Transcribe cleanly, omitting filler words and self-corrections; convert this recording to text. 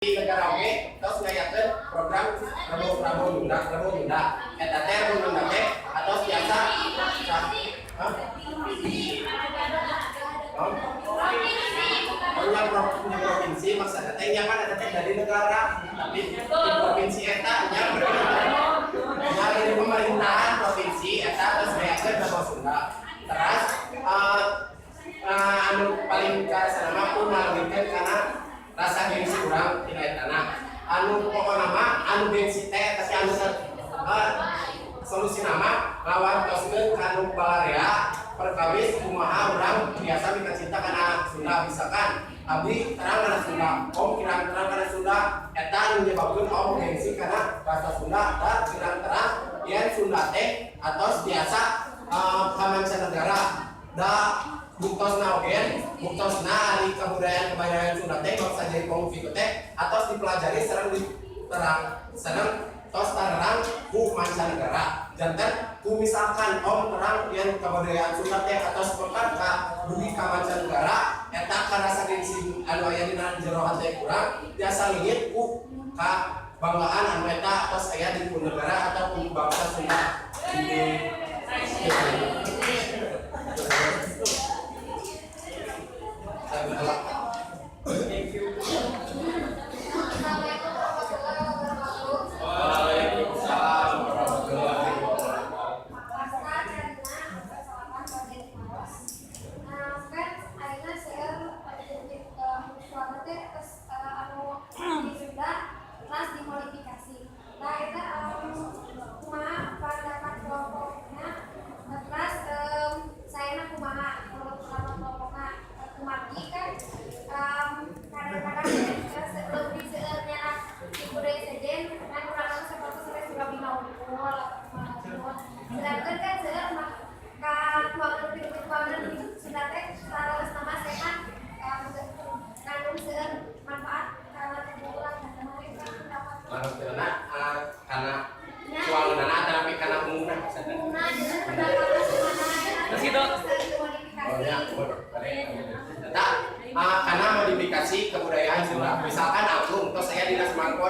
negara oge tos ngayakeun program Prabowo Yunda eta teh Yunda teh atos biasa punya provinsi maksudnya teh nya kan ada teh dari negara tapi di provinsi eta nya dari pemerintahan provinsi eta tos ngayakeun Prabowo Sunda terus anu paling karasa nama pun ngalengkeun kana rasa gengsi kurang tidak tanah anu pokok nama anu gengsi teh tapi anu solusi nama lawan toskeun anu balarea perkawis kumaha urang biasa mika cinta kana Sunda misalkan abdi terang kana Sunda om kirang terang kana Sunda eta anu nyebabkeun om gengsi kana bahasa Sunda da kirang terang yen Sunda teh atos biasa ka mancanegara da buktosna oge buktosna ari kebudayaan Sunda teh baksa jadi pengufik teh atos dipelajari sareng diterang sareng tos tarang ku mancanegara janten ku misalkan om terang yen kebudayaan Sunda teh atos pekan ka dugi ka mancanegara eta karasa gengsi anu aya dina jero hate kurang biasa lingit ku ka banggaan anu eta atos aya di negara atau ku bangsa Sunda karena modifikasi kebudayaan Sunda misalkan aku terus saya dinas mangkon